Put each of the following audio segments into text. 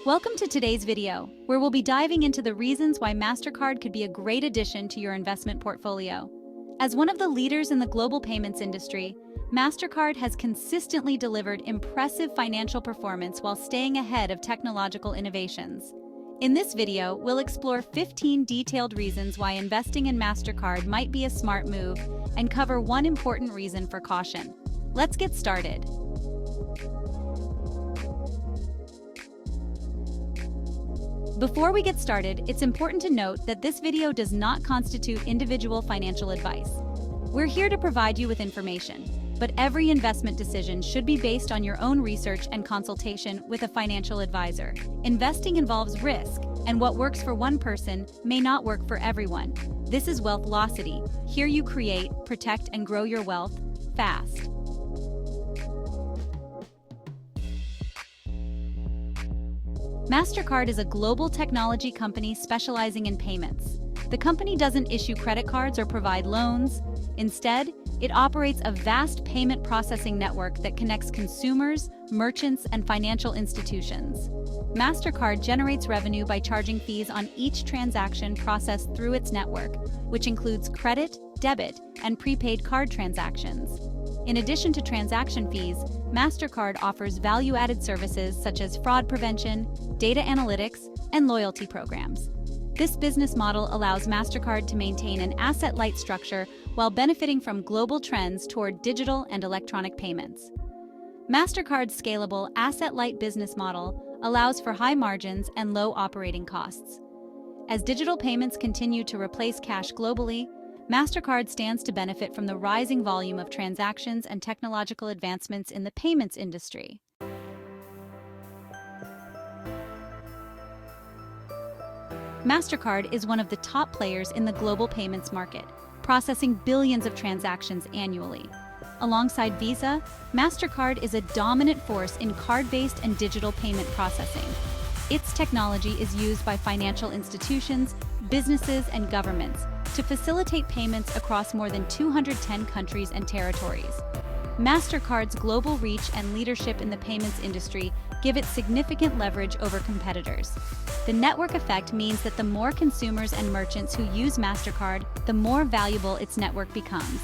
Welcome to today's video, where we'll be diving into the reasons why Mastercard could be a great addition to your investment portfolio. As one of the leaders in the global payments industry, Mastercard has consistently delivered impressive financial performance while staying ahead of technological innovations. In this video, we'll explore 15 detailed reasons why investing in Mastercard might be a smart move and cover one important reason for caution. Let's get started. Before we get started, it's important to note that this video does not constitute individual financial advice. We're here to provide you with information, but every investment decision should be based on your own research and consultation with a financial advisor. Investing involves risk, and what works for one person may not work for everyone. This is Wealthvelocity. Here you create, protect, and grow your wealth fast. Mastercard is a global technology company specializing in payments. The company doesn't issue credit cards or provide loans. Instead, it operates a vast payment processing network that connects consumers, merchants, and financial institutions. Mastercard generates revenue by charging fees on each transaction processed through its network, which includes credit, debit, and prepaid card transactions. In addition to transaction fees, Mastercard offers value-added services such as fraud prevention, data analytics, and loyalty programs. This business model allows Mastercard to maintain an asset-light structure while benefiting from global trends toward digital and electronic payments. Mastercard's scalable asset-light business model allows for high margins and low operating costs. As digital payments continue to replace cash globally, Mastercard stands to benefit from the rising volume of transactions and technological advancements in the payments industry. Mastercard is one of the top players in the global payments market, processing billions of transactions annually. Alongside Visa, Mastercard is a dominant force in card-based and digital payment processing. Its technology is used by financial institutions, businesses, and governments to facilitate payments across more than 210 countries and territories. Mastercard's global reach and leadership in the payments industry give it significant leverage over competitors. The network effect means that the more consumers and merchants who use Mastercard, the more valuable its network becomes.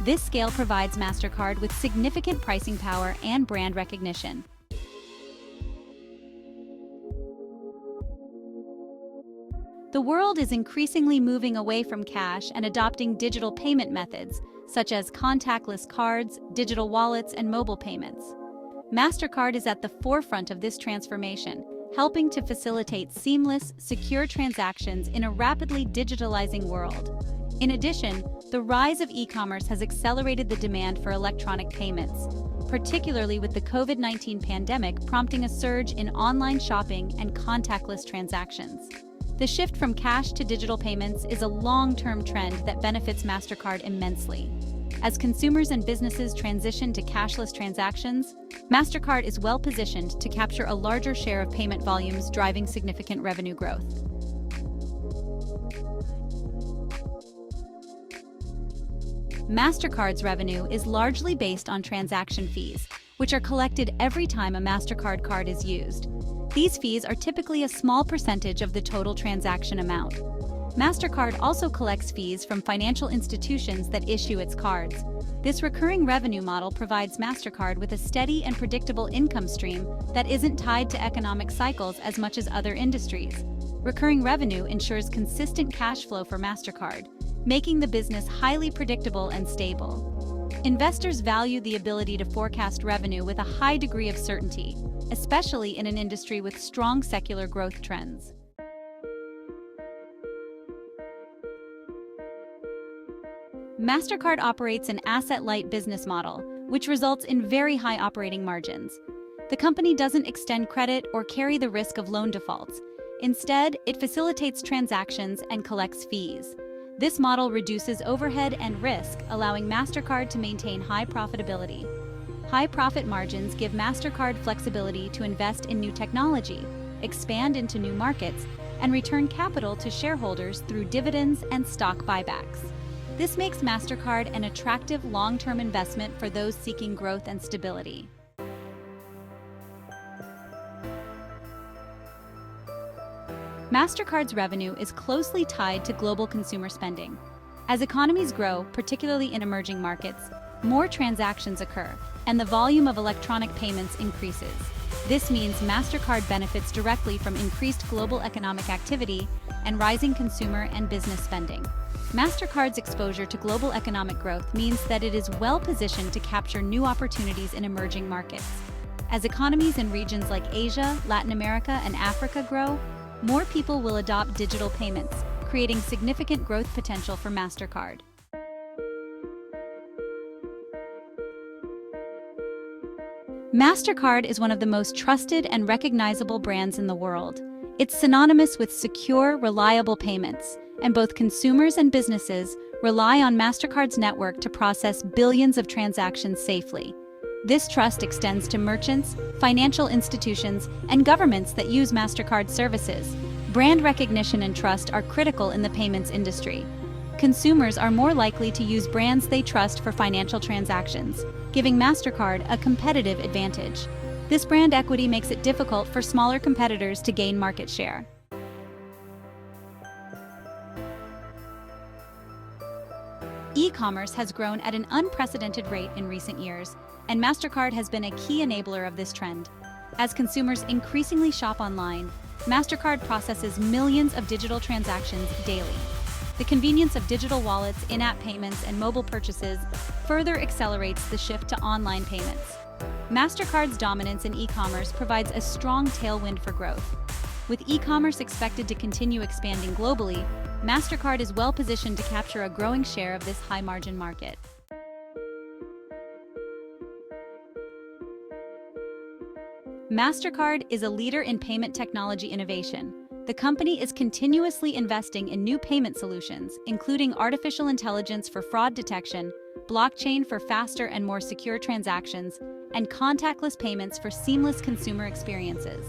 This scale provides Mastercard with significant pricing power and brand recognition. The world is increasingly moving away from cash and adopting digital payment methods, such as contactless cards, digital wallets, and mobile payments. Mastercard is at the forefront of this transformation, helping to facilitate seamless, secure transactions in a rapidly digitalizing world. In addition, the rise of e-commerce has accelerated the demand for electronic payments, particularly with the COVID-19 pandemic prompting a surge in online shopping and contactless transactions. The shift from cash to digital payments is a long-term trend that benefits Mastercard immensely. As consumers and businesses transition to cashless transactions, Mastercard is well-positioned to capture a larger share of payment volumes, driving significant revenue growth. Mastercard's revenue is largely based on transaction fees, which are collected every time a Mastercard card is used. These fees are typically a small percentage of the total transaction amount. Mastercard also collects fees from financial institutions that issue its cards. This recurring revenue model provides Mastercard with a steady and predictable income stream that isn't tied to economic cycles as much as other industries. Recurring revenue ensures consistent cash flow for Mastercard, making the business highly predictable and stable. Investors value the ability to forecast revenue with a high degree of certainty, especially in an industry with strong secular growth trends. Mastercard operates an asset-light business model, which results in very high operating margins. The company doesn't extend credit or carry the risk of loan defaults. Instead, it facilitates transactions and collects fees. This model reduces overhead and risk, allowing Mastercard to maintain high profitability. High profit margins give Mastercard flexibility to invest in new technology, expand into new markets, and return capital to shareholders through dividends and stock buybacks. This makes Mastercard an attractive long-term investment for those seeking growth and stability. Mastercard's revenue is closely tied to global consumer spending. As economies grow, particularly in emerging markets, more transactions occur, and the volume of electronic payments increases. This means Mastercard benefits directly from increased global economic activity and rising consumer and business spending. Mastercard's exposure to global economic growth means that it is well-positioned to capture new opportunities in emerging markets. As economies in regions like Asia, Latin America, and Africa grow, more people will adopt digital payments, creating significant growth potential for Mastercard. Mastercard is one of the most trusted and recognizable brands in the world. It's synonymous with secure, reliable payments, and both consumers and businesses rely on Mastercard's network to process billions of transactions safely. This trust extends to merchants, financial institutions, and governments that use Mastercard services. Brand recognition and trust are critical in the payments industry. Consumers are more likely to use brands they trust for financial transactions, giving Mastercard a competitive advantage. This brand equity makes it difficult for smaller competitors to gain market share. E-commerce has grown at an unprecedented rate in recent years, and Mastercard has been a key enabler of this trend. As consumers increasingly shop online, Mastercard processes millions of digital transactions daily. The convenience of digital wallets, in-app payments, and mobile purchases further accelerates the shift to online payments. Mastercard's dominance in e-commerce provides a strong tailwind for growth. With e-commerce expected to continue expanding globally, Mastercard is well-positioned to capture a growing share of this high-margin market. Mastercard is a leader in payment technology innovation. The company is continuously investing in new payment solutions, including artificial intelligence for fraud detection, blockchain for faster and more secure transactions, and contactless payments for seamless consumer experiences.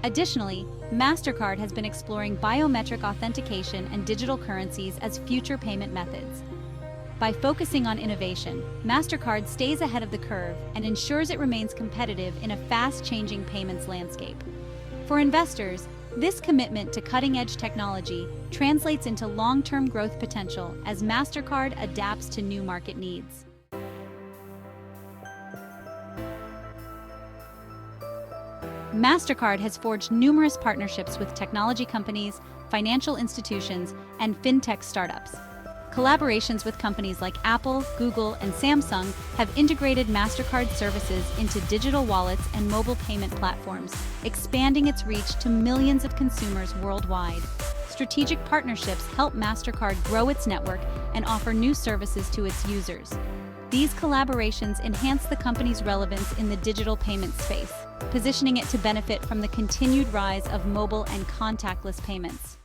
Additionally, Mastercard has been exploring biometric authentication and digital currencies as future payment methods. By focusing on innovation, Mastercard stays ahead of the curve and ensures it remains competitive in a fast-changing payments landscape. For investors, this commitment to cutting-edge technology translates into long-term growth potential as Mastercard adapts to new market needs. Mastercard has forged numerous partnerships with technology companies, financial institutions, and fintech startups. Collaborations with companies like Apple, Google, and Samsung have integrated Mastercard services into digital wallets and mobile payment platforms, expanding its reach to millions of consumers worldwide. Strategic partnerships help Mastercard grow its network and offer new services to its users. These collaborations enhance the company's relevance in the digital payment space, positioning it to benefit from the continued rise of mobile and contactless payments.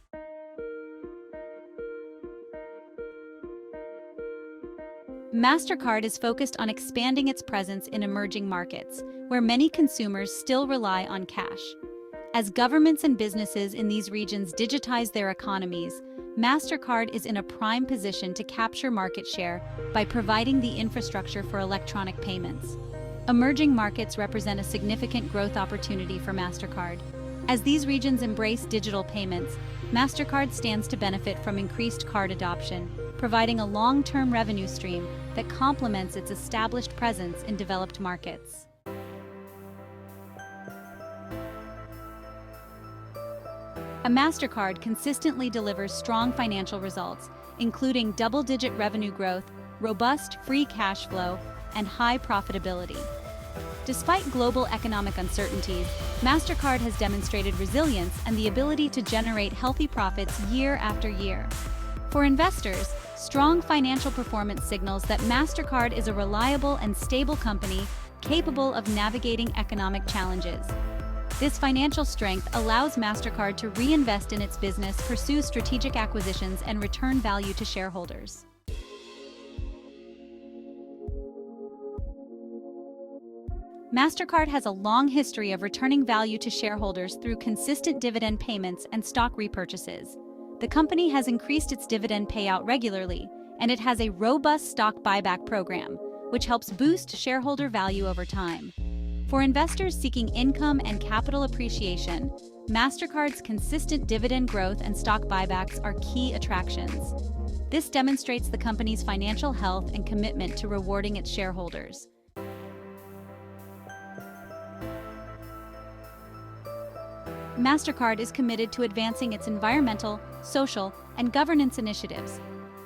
Mastercard is focused on expanding its presence in emerging markets, where many consumers still rely on cash. As governments and businesses in these regions digitize their economies, Mastercard is in a prime position to capture market share by providing the infrastructure for electronic payments. Emerging markets represent a significant growth opportunity for Mastercard. As these regions embrace digital payments, Mastercard stands to benefit from increased card adoption, providing a long-term revenue stream that complements its established presence in developed markets. A Mastercard consistently delivers strong financial results, including double-digit revenue growth, robust free cash flow, and high profitability. Despite global economic uncertainties, Mastercard has demonstrated resilience and the ability to generate healthy profits year after year. For investors, strong financial performance signals that Mastercard is a reliable and stable company capable of navigating economic challenges. This financial strength allows Mastercard to reinvest in its business, pursue strategic acquisitions, and return value to shareholders. Mastercard has a long history of returning value to shareholders through consistent dividend payments and stock repurchases. The company has increased its dividend payout regularly, and it has a robust stock buyback program, which helps boost shareholder value over time. For investors seeking income and capital appreciation, Mastercard's consistent dividend growth and stock buybacks are key attractions. This demonstrates the company's financial health and commitment to rewarding its shareholders. Mastercard is committed to advancing its environmental, social, and governance initiatives.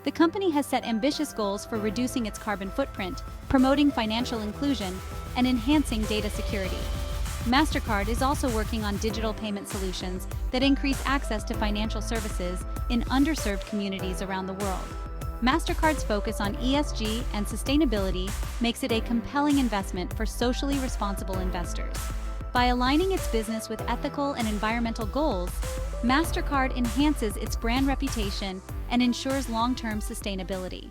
The company has set ambitious goals for reducing its carbon footprint, promoting financial inclusion, and enhancing data security. Mastercard is also working on digital payment solutions that increase access to financial services in underserved communities around the world. Mastercard's focus on ESG and sustainability makes it a compelling investment for socially responsible investors. By aligning its business with ethical and environmental goals, Mastercard enhances its brand reputation and ensures long-term sustainability.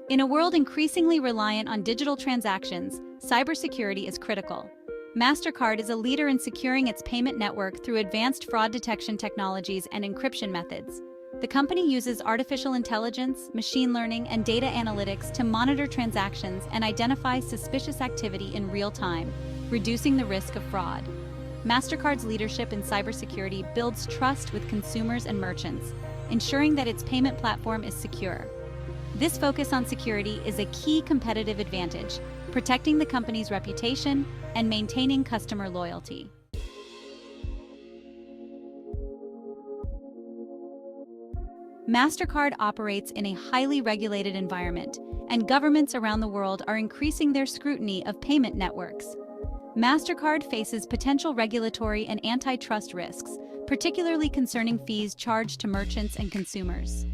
In a world increasingly reliant on digital transactions, cybersecurity is critical. Mastercard is a leader in securing its payment network through advanced fraud detection technologies and encryption methods. The company uses artificial intelligence, machine learning, and data analytics to monitor transactions and identify suspicious activity in real time, reducing the risk of fraud. Mastercard's leadership in cybersecurity builds trust with consumers and merchants, ensuring that its payment platform is secure. This focus on security is a key competitive advantage, protecting the company's reputation and maintaining customer loyalty. Mastercard operates in a highly regulated environment, and governments around the world are increasing their scrutiny of payment networks. Mastercard faces potential regulatory and antitrust risks, particularly concerning fees charged to merchants and consumers.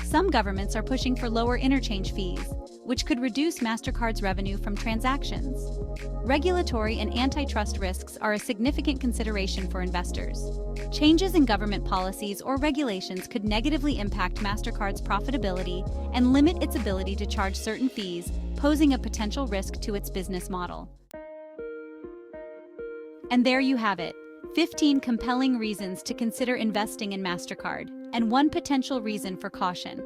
Some governments are pushing for lower interchange fees, which could reduce Mastercard's revenue from transactions. Regulatory and antitrust risks are a significant consideration for investors. Changes in government policies or regulations could negatively impact Mastercard's profitability and limit its ability to charge certain fees, posing a potential risk to its business model. And there you have it, 15 compelling reasons to consider investing in Mastercard, and one potential reason for caution.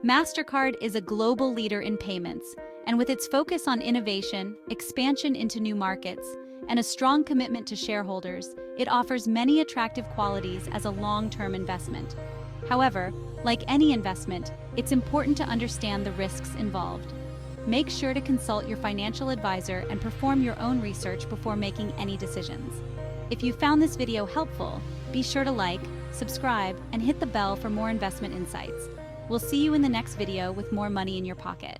Mastercard is a global leader in payments, and with its focus on innovation, expansion into new markets, and a strong commitment to shareholders, it offers many attractive qualities as a long-term investment. However, like any investment, it's important to understand the risks involved. Make sure to consult your financial advisor and perform your own research before making any decisions. If you found this video helpful, be sure to like, subscribe, and hit the bell for more investment insights. We'll see you in the next video with more money in your pocket.